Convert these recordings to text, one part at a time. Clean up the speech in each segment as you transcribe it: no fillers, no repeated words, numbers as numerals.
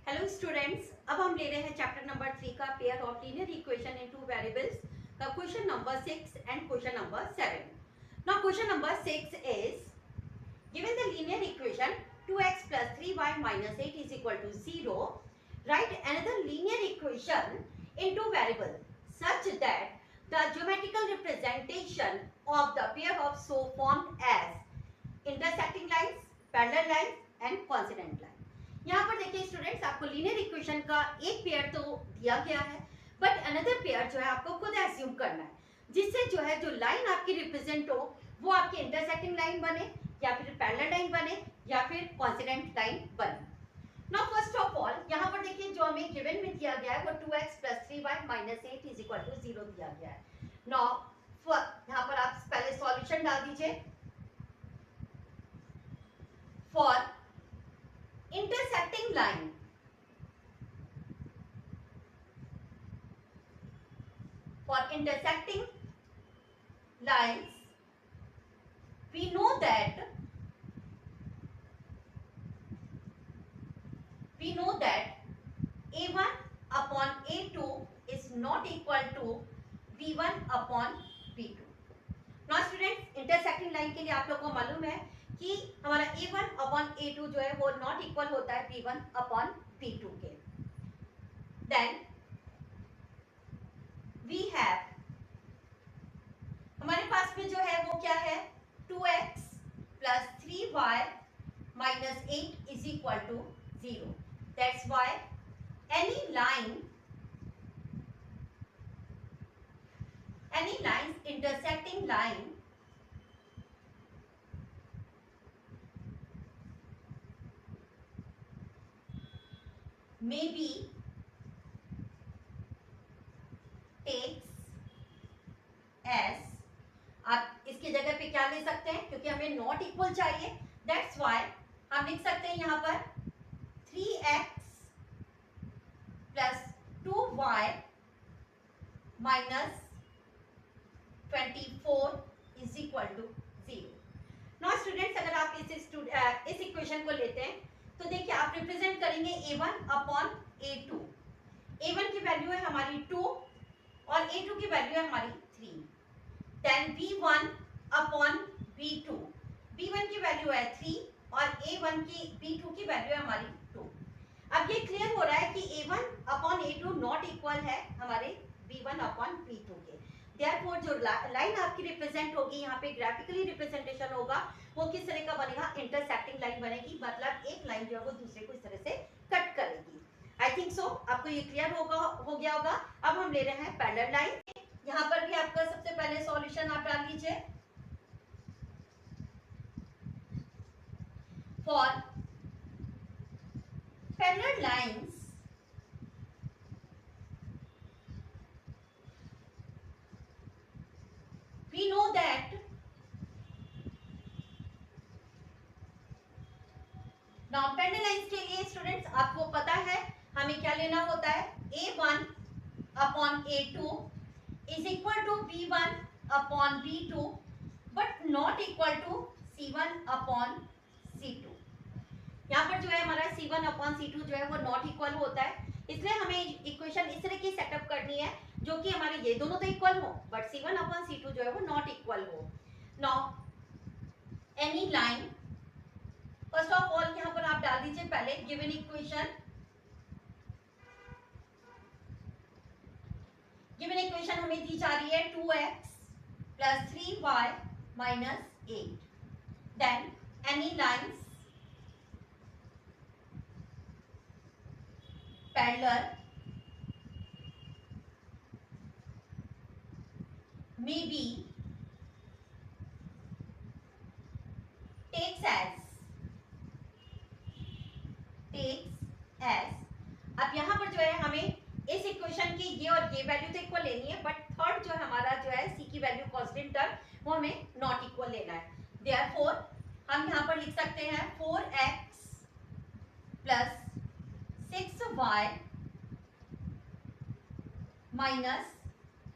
Hello students, अब हम ले रहे हैं चैप्टर नंबर 3 का pair of linear equation in two variables का question number 6 and question number 7. Now question number 6 is given the linear equation 2x plus 3y minus 8 is equal to 0, write another linear equation in two variables such that the geometrical representation of the pair of so formed as intersecting lines, parallel lines and coincident lines. यहाँ पर देखिए students, आपको linear equation का एक pair तो दिया गया है, बट अनदर पेयर जो है आपको खुद एज्यूम करना है, जिससे जो है जो लाइन आपकी रिप्रेजेंट हो वो आपकी इंटरसेक्टिंग लाइन बने या फिर पैरेलल लाइन बने या फिर कोइंसिडेंट लाइन बने. नाउ फर्स्ट ऑफ ऑल यहाँ पर देखिए जो हमें गिवन में दिया गया है वो 2x plus 3y minus 8 is equal to 0 दिया गया है. नाउ यहाँ पर आप पहले सॉल्यूशन डाल दीजिए. For intersecting line, for intersecting lines we know that a1 upon a2 is not equal to b1 upon b2. Now students, intersecting line के लिए आप लोग को मालूम है कि हमारा a1 अपॉन a2 जो है वो नॉट इक्वल होता है b1 अपॉन b2 के. देन वी हैव, हमारे पास में जो है वो क्या है 2x plus 3y minus 8 is equal to 0. That's why any lines intersecting line may be takes as, आप इसकी जगह पे क्या ले सकते हैं, क्योंकि हमें नॉट इक्वल चाहिए, दैट्स वाई हम लिख सकते हैं यहाँ पर 3x plus 2y minus 24 is equal to 0. Now students, अगर आप इस इक्वेशन को लेते हैं तो देखिए आप रिप्रेजेंट करेंगे a1 अपॉन a2. a1 की वैल्यू है हमारी 2 और a2 की वैल्यू है हमारी 3. Then b1 upon b2, b1 की वैल्यू है 3 और a1 की b2 की वैल्यू है हमारी 2. अब ये क्लियर हो रहा है कि a1 upon a2 not equal है हमारे b1 अपॉन b2 के. देयरफॉर जो लाइन आपकी रिप्रेजेंट होगी यहाँ पे ग्राफिकली रिप्रेजेंटेशन होगा वो किस तरह का बनेगा, इंटरसेक्टिंग लाइन बनेगी, मतलब एक लाइन जो है वो दूसरे को इस तरह से कट करेगी. आई थिंक सो आपको ये क्लियर हो गया होगा. अब हम ले रहे हैं पैरेलल लाइन. यहाँ पर भी आपका सबसे पहले सॉल्यूशन आप डाल लीजिए. For parallel lines we know that now parallel lines के लिए स्टूडेंट्स आपको पता है हमें क्या लेना होता है, a1 upon a2 is equal to b1 upon b2 but not equal to c1 upon c2. यहाँ पर जो है हमारा c1 अपॉन c2 जो है वो नॉट इक्वल होता है, इसलिए हमें इक्वेशन इस तरह की सेटअप करनी है जो कि हमारे ये दोनों तो इक्वल हो बट c1 अपॉन c2 जो है वो नॉट इक्वल हो. Now any line, first of all यहाँ पर आप डाल दीजिए पहले गिवन इक्वेशन हमें दी जा रही है 2x plus 3y minus 8. Then any lines parallel may be takes as. अब यहाँ पर जो है हमें इस इक्वेशन की ये और ये वैल्यू तो इक्वल लेनी है, बट थर्ड जो हमारा जो है c की वैल्यू कांस्टेंट टर्म वो हमें नॉट इक्वल लेना है. देयरफॉर हम यहाँ पर लिख सकते हैं 4x plus 6y minus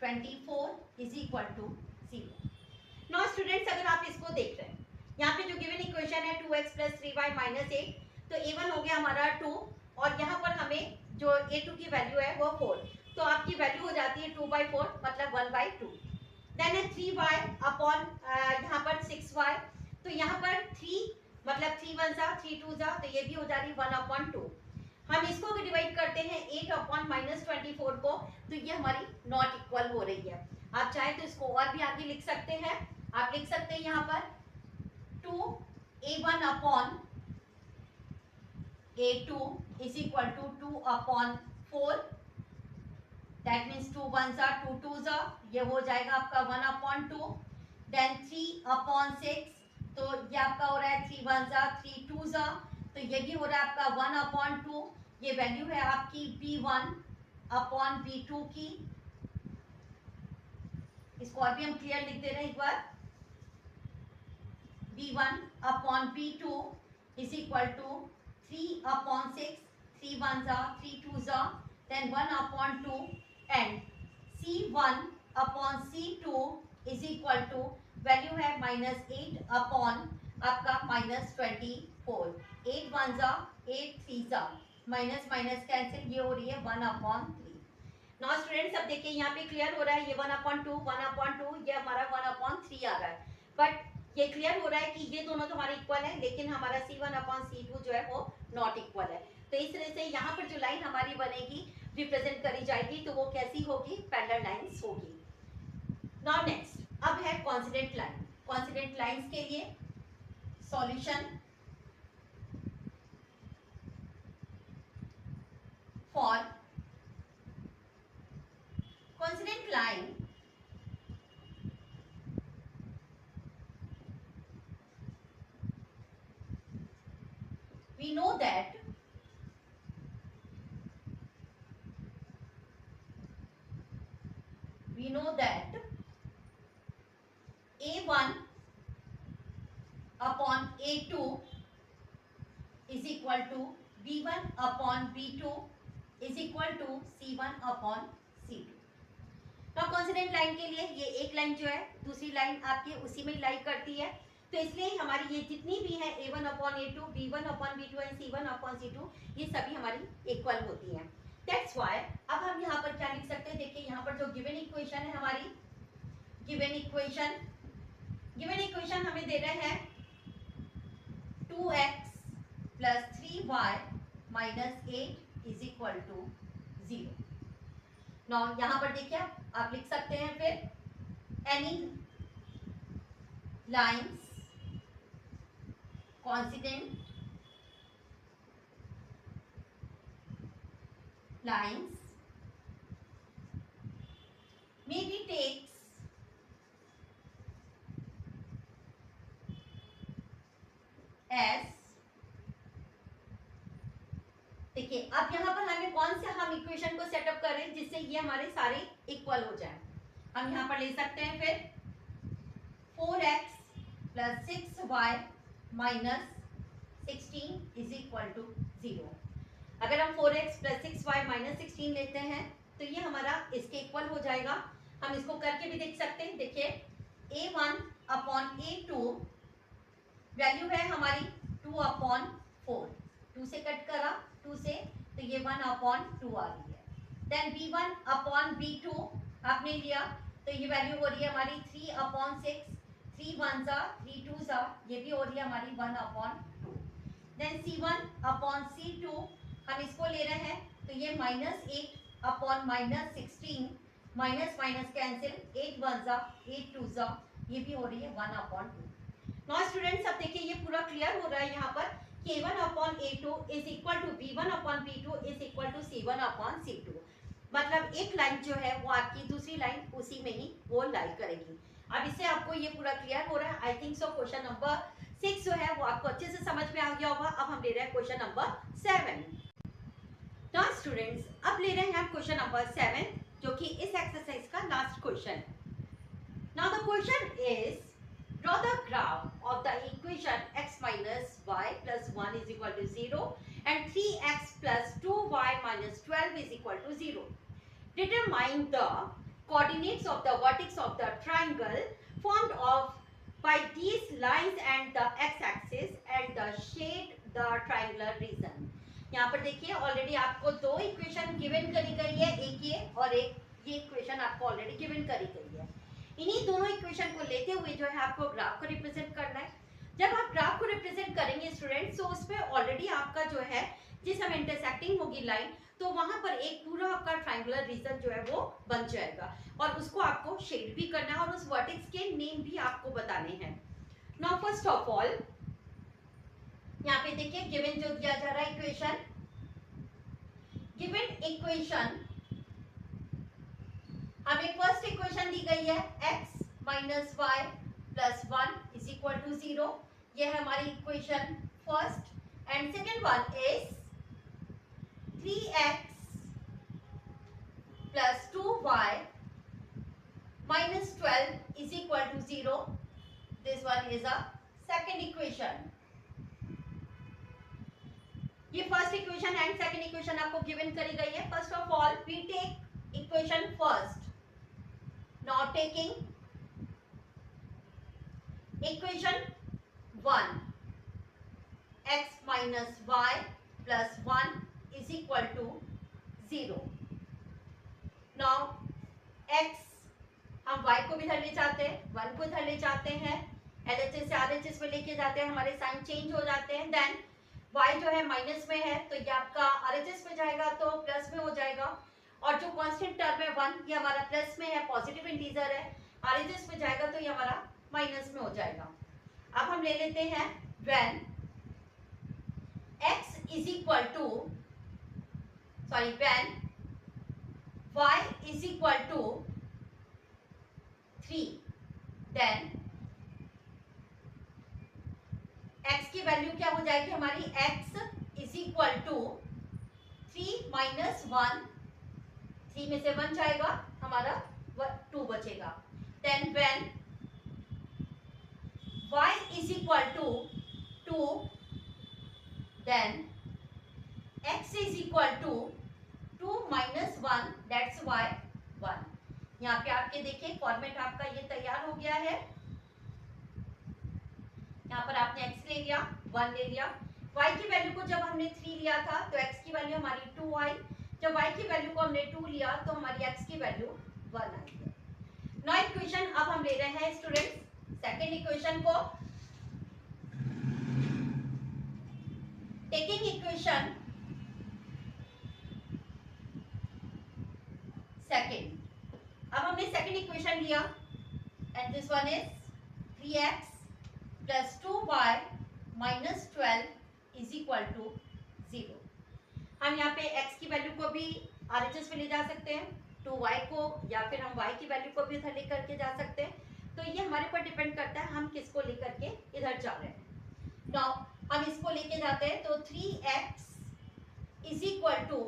24 is equal to 0. Now students, अगर आप इसको देख रहे हैं यहाँ पे जो गिवन इक्वेशन है 2x plus 3y minus 8, तो a1 हो गया हमारा 2 और यहाँ पर हमें जो a2 की वैल्यू है वो 4, तो आपकी वैल्यू हो जाती है 2/4 मतलब 1/2। देन है 3y अपॉन यहाँ पर 6y, तो यहाँ पर 3 मतलब 3 1 जा 3 2 जा, तो ये भी हो जा रही 1/2। हम इसको अगर डिवाइड करते हैं 8/-24 को, तो ये हमारी नॉट इक्वल हो रही है। आप चाहे तो इसको और भी आगे लिख सकते हैं। आप लिख सकते हैं यहाँ पर 2a1 upon a2 is equal to 2/4, that means 2 1 जा 2 2 जा, ये हो जाएगा आपका 1/2। देन 3/6, तो ये आपका हो रहा है 3 1 जा 3 2 जा, तो ये भी हो रहा है आपका 1/2। ये वैल्यू है आपकी b1/b2 की। इसको और भी हम क्लियर लिख दे रहे हैं एक बार, b1/b2 is equal to 3/6, 3 1 जा 3 2 जा, then 1/2, and c1/c2 is equal to value है -8 अपॉन आपका -24, 8 1 जा 8 3 जा, माइनस माइनस कैंसिल, ये हो रही है 1/3। नाउ स्टूडेंट्स अब देखिए यहाँ पे क्लियर हो रहा है, ये 1/2 1/2 ये हमारा 1/3 आ रहा है, बट ये क्लियर हो रहा है कि ये दोनों तो हमारे इक्वल है, लेकिन हमारा c1/c2 जो है वो नॉट इक्वल है। तो इस तरह से यहाँ पर जो लाइन हमारी बनेगी, रिप्रेजेंट करी जाएगी, तो वो कैसी होगी, पैरेलल लाइंस होगी। नाउ नेक्स्ट अब है कॉन्सिडेंट लाइन। कॉन्सिडेंट लाइंस के लिए solution for coincident line we know that a1 upon a2 is equal to b1 upon b2 is equal to c1 upon c2। तो कॉन्सिडेंट लाइन के लिए ये एक लाइन जो है दूसरी लाइन आपकी उसी में लाई करती है, तो इसलिए हमारी ये जितनी भी है a1/a2, b1/b2 एंड c1/c2, ये सभी हमारी इक्वल होती हैं। दैट्स व्हाई अब हम यहाँ पर क्या लिख सकते हैं, देखिए यहाँ पर जो गिवन इक्वेशन है हमारी, गिवन इक्वेशन हमें दे रहे हैं 2x + 3y - 8 is equal to 0। Now यहाँ पर देखिए आप लिख सकते हैं फिर any lines coincident lines may be takes as, देखिए अब यहाँ पर हमें कौन से हम इक्वेशन को सेटअप कर रहे हैं जिससे ये हमारे सारे इक्वल हो जाए। हम यहाँ पर ले सकते हैं फिर 4x + 6y - 16 is equal to 0। अगर हम 4x + 6y - 16 लेते हैं तो ये हमारा इसके इक्वल हो जाएगा। हम इसको करके भी देख सकते हैं, देखिए a1/a2 वैल्यू है हमारी 2/4, 2 से कट करा 2 से, तो ये 1/2 आ रही है। देन b1/b2 आपने लिया, तो ये वैल्यू हो रही है हमारी 3/6, 3 1 जा 3 2 जा, ये भी हो रही है हमारी 1/2। देन c1/c2 हम इसको ले रहे हैं, तो ये -8/-16, माइनस माइनस कैंसिल, 8 1 जा 8 2 जा, ये भी हो रही है 1/2। नाउ स्टूडेंट्स अब देखिए ये पूरा क्लियर हो रहा है यहाँ पर कि a1/a2 is equal to b1/b2 is equal to c1/c2, मतलब एक लाइन जो है वो आपकी दूसरी लाइन उसी में ही वो लाई करेगी। अब इससे आपको ये पूरा क्लियर हो रहा है। आई थिंक सो क्वेश्चन नंबर 6 जो है वो आपको अच्छे से समझ में आ गया होगा। अब हम ले रहे हैं क्वेश्चन नंबर 7। नाउ स्टूडेंट्स अब ले रहे हैं क्वेश्चन नंबर 7 जो कि इस एक्सरसाइज का last question. Now the question is draw the graph of the equation x minus y plus 1 is equal to 0 and 3x plus 2y minus 12 is equal to 0. Determine the coordinates of the vertex of the triangle formed of by these lines and the x-axis and the shade the triangular region. यहाँ पर देखिए already आपको दो equation given करी गई है, एक ये और एक ये इक्वेशन आपको ऑलरेडी गिवन करी गई है। इन्हीं दोनों इक्वेशन को लेते हुए जो है आपको ग्राफ को रिप्रेजेंट करना है। जब आप ग्राफ को रिप्रेजेंट करेंगे स्टूडेंट्स, तो उसमें ऑलरेडी आपका जो है जिस समय इंटरसेक्टिंग होगी लाइन, तो वहां पर एक पूरा आपका ट्रायंगुलर रीजन जो है वो बन जाएगा और उसको आपको शेड भी करना है और उस वर्टेक्स के नेम भी आपको बताने हैं। नाउ फर्स्ट ऑफ ऑल यहाँ पे देखिए गिवन जो दिया जा रहा है इक्वेशन, गिवन इक्वेशन हमें फर्स्ट इक्वेशन दी गई है x minus y plus 1 is equal to 0, यह है हमारी equation first. And second one is 3x plus 2y minus 12 is equal to 0. This one is a second equation. ये first equation and second equation आपको given करी गई है। First of all we take equation first, now taking equation 1 x minus y plus 1 is equal to 0. Now x हम y को भी इधर ले जाते हैं, 1 को इधर ले जाते हैं, LHS से RHS में लेके जाते हैं, हमारे साइन चेंज हो जाते हैं। देन y जो है माइनस में है तो ये आपका RHS में जाएगा तो प्लस में हो जाएगा, और जो कांस्टेंट टर्म है 1 ये हमारा प्लस में है, पॉजिटिव इंटीजर है, RHS में जाएगा तो ये हमारा माइनस में हो जाएगा। अब हम ले लेते हैं when x is equal to when y is equal to 3, then x की वैल्यू क्या हो जाएगी हमारी, x is equal to 3 minus 1, 3 में से 1 जाएगा हमारा 2 बचेगा। then when y is equal to 2, then x is equal to 2 minus 1, that's y 1। यहाँ पे आपके देखिए फॉर्मेट आपका ये तैयार हो गया है। यहाँ पर आपने x ले लिया, 1 ले लिया, y की वैल्यू को जब हमने 3 लिया था तो x की वैल्यू हमारी 2 आई, जब y की वैल्यू को हमने 2 लिया तो हमारी x की वैल्यू 1 आई है। नौ इक्वेशन अब हम ले रहे हैं स्टूडेंट्स सेकेंड इक्वेशन को, टेकिंग इक्वेशन सेकेंड। अब हमने सेकेंड इक्वेशन लिया and this one is 3x plus 2y minus 12 is equal to 0। हम यहाँ पे x की वैल्यू को भी RHS में ले जा सकते हैं, 2y को, या फिर हम y की वैल्यू को भी इधर लेकर के जा सकते हैं। तो ये हमारे पर डिपेंड करता है हम किसको लेकर के इधर जा रहे हैं। नाउ हम इसको लेके जाते हैं तो 3x is equal to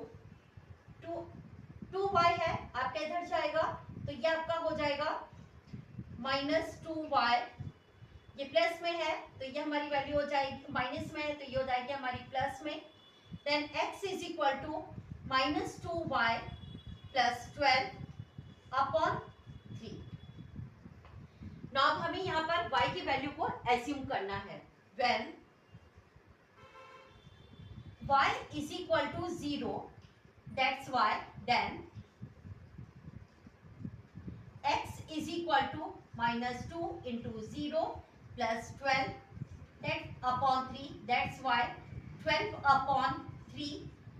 2y है आपका इधर जाएगा तो ये आपका हो जाएगा माइनस 2y, ये प्लस में है तो ये हमारी वैल्यू हो जाएगी, माइनस में है तो ये हो जाएगी हमारी प्लस में। Then x is equal to minus 2y plus 12 upon 3। Now हमें यहाँ पर y की वैल्यू को एज्यूम करना है। When y is equal to 0, that's why then x is equal to minus 2 into 0 plus 12 that upon 3, that's why 12 upon 3,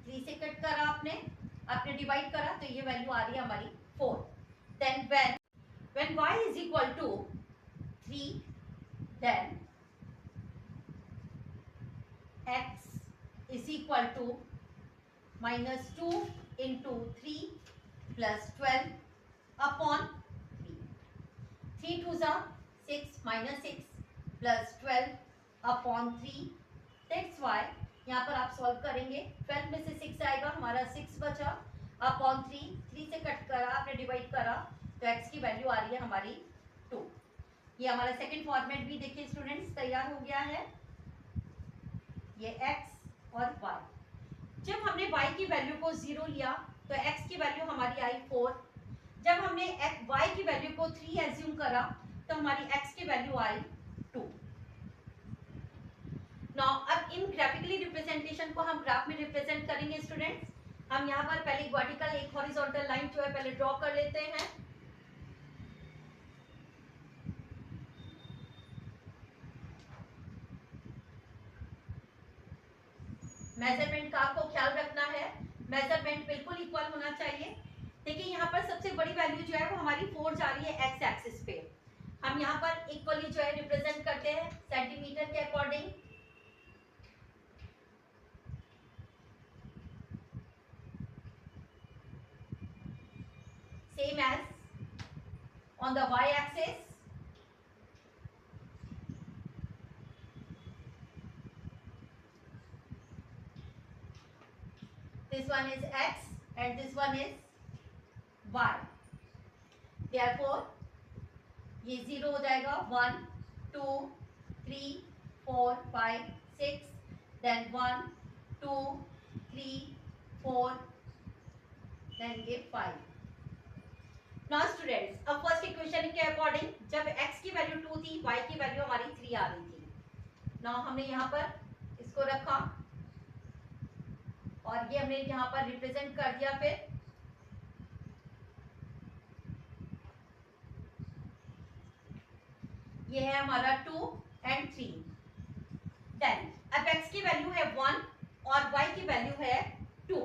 3 से cut करा आपने डिवाइड करा तो ये वैल्यू आ रही है हमारी 4। then when y is equal to 3, then x is equal to minus 2 into 3 plus 12 upon 3, 3 2s are 6 minus 6 plus 12 upon 3, that's why यहाँ पर आप सॉल्व करेंगे 12 में से 6 आएगा हमारा 6 बचा अपॉन 3, 3 से कट करा आपने डिवाइड करा तो x की वैल्यू आ रही है हमारी 2। ये हमारा सेकंड फॉर्मेट भी देखिए स्टूडेंट्स तैयार हो गया है, ये x और y। जब हमने y की वैल्यू को 0 लिया तो x की वैल्यू हमारी आई 4, जब हमने y की वैल्यू को 3 एज्यूम करा तो हमारी x की वैल्यू आई 2। नाउ अब इन ग्राफिकली रिप्रेजेंटेशन को हम ग्राफ में रिप्रेजेंट करेंगे स्टूडेंट्स। हम यहाँ पर पहले एक वर्टिकल एक हॉरिजॉन्टल लाइन जो है पहले ड्रॉ कर लेते हैं। मेजरमेंट का आपको ख्याल रखना है, मेजरमेंट बिल्कुल इक्वल होना चाहिए। देखिए यहाँ पर सबसे बड़ी वैल्यू जो है वो हमारी 4 जा रही है एक्स एक्सिस पे। हम यहाँ पर इक्वली जो है रिप्रेजेंट करते हैं सेंटीमीटर के according. Same as on the y axis. This one is x and this one is y. Therefore, ये 0 हो जाएगा 1, 2, 3, 4, 5, 6, then 1, 2, 3, 4, then ये 5. Now students, अब फर्स्ट इक्वेशन के अकॉर्डिंग जब x की वैल्यू 2 थी, y की वैल्यू हमारी 3 आ रही थी। Now हमने यहाँ पर इसको रखा और ये हमने यहाँ पर रिप्रेजेंट कर दिया। फिर ये है हमारा 2 and 3। देन अब x की वैल्यू है 1 और y की वैल्यू है 2।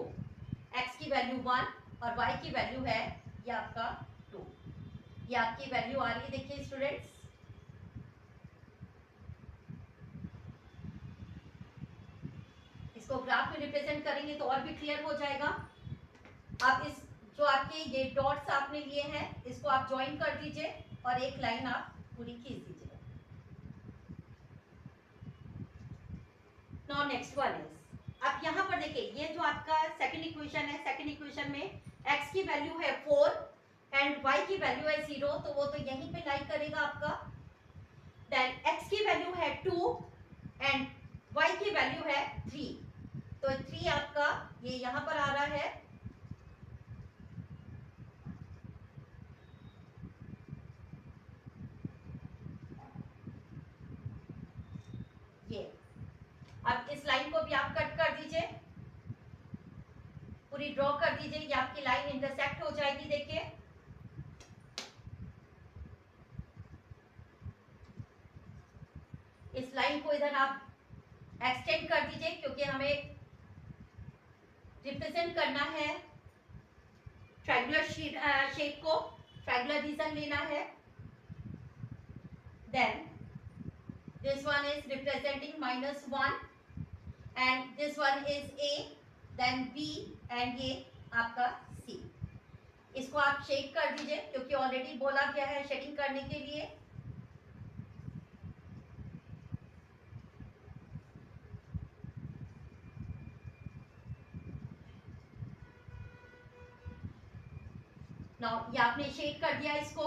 x की वैल्यू 1 और y की वैल्यू है ये आपका 2। ये आपकी वैल्यू आ रही है, देखिए स्टूडेंट्स। इसको ग्राफ में रिप्रेजेंट करेंगे तो और भी क्लियर हो जाएगा। आप इस जो आपके ये डॉट्स आपने लिए हैं इसको आप ज्वाइन कर दीजिए और एक लाइन आप पूरी खींच दीजिए। नाउ नेक्स्ट वन इज, अब यहाँ पर देखिए ये जो आपका सेकंड इक्वेशन है, सेकंड इक्वेशन में x की वैल्यू है 4 एंड y की वैल्यू है 0, तो वो तो यहीं पे लाई करेगा आपका। देन x की वैल्यू है 2 एंड y की वैल्यू है 3, तो 3 आपका ये यहाँ पर आ रहा है। ये अब इस लाइन को भी आप कट कर दीजिए, पूरी ड्रॉ कर दीजिए, ये आपकी लाइन इंटरसेक्ट हो जाएगी। देखिए इस लाइन को इधर आप एक्सटेंड कर दीजिए क्योंकि हमें रिप्रेजेंट करना है ट्रायंगुलर शेप को, ट्रायंगुलर रीजन लेना है। Then this one is representing -1 and this one is a, then b and ये आपका c। इसको आप शेड कर दीजिए क्योंकि ऑलरेडी बोला गया है शेडिंग करने के लिए। नाउ ये आपने शेड कर दिया इसको।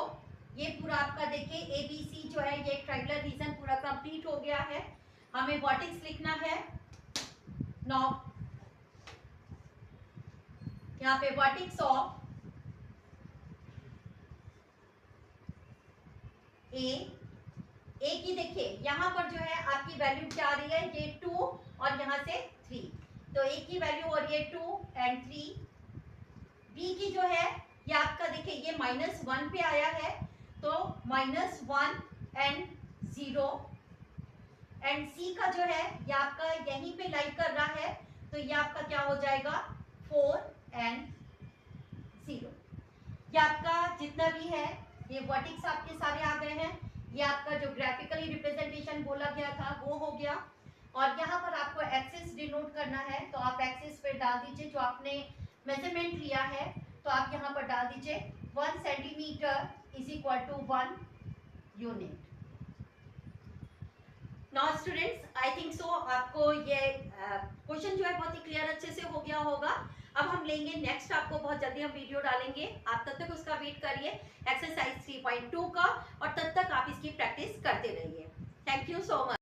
ये पूरा आपका देखिए ABC जो है ये ट्रायंगुलर रीजन पूरा कंप्लीट हो गया है। हमें वर्टेक्स लिखना है। नाउ यहाँ पे वर्टेक्स ऑफ ए की देखिए यहाँ पर जो है आपकी वैल्यू क्या आ रही है, ये 2 और यहाँ से 3, तो ए की वैल्यू और ये 2 एंड 3। बी की जो है ये आपका देखिए ये -1 पे आया है, तो -1 एंड 0 एंड सी का जो है ये आपका यहीं पे लाई कर रहा है, तो ये आपका क्या हो जाएगा 4 एंड 0। ये आपका जितना भी है ये वर्टेक्स आपके सारे आ गए हैं। ये आपका जो ग्राफिकली रिप्रेजेंटेशन बोला गया था वो हो गया। और यहाँ पर आपको एक्सिस डिनोट करना है, तो आप एक्सिस पे डाल दीजिए जो आपने मेजरमेंट लिया है, तो आप यहाँ पर डाल दीजिए 1 centimetre is equal to 1 unit. Now students, I think so आपको ये क्वेश्चन जो है बहुत ही क्लियर अच्छे से हो गया होगा। अब हम लेंगे नेक्स्ट, आपको बहुत जल्दी हम वीडियो डालेंगे, आप तब तक उसका वेट करिए एक्सरसाइज 3.2 का, और तब तक आप इसकी प्रैक्टिस करते रहिए। Thank you so much.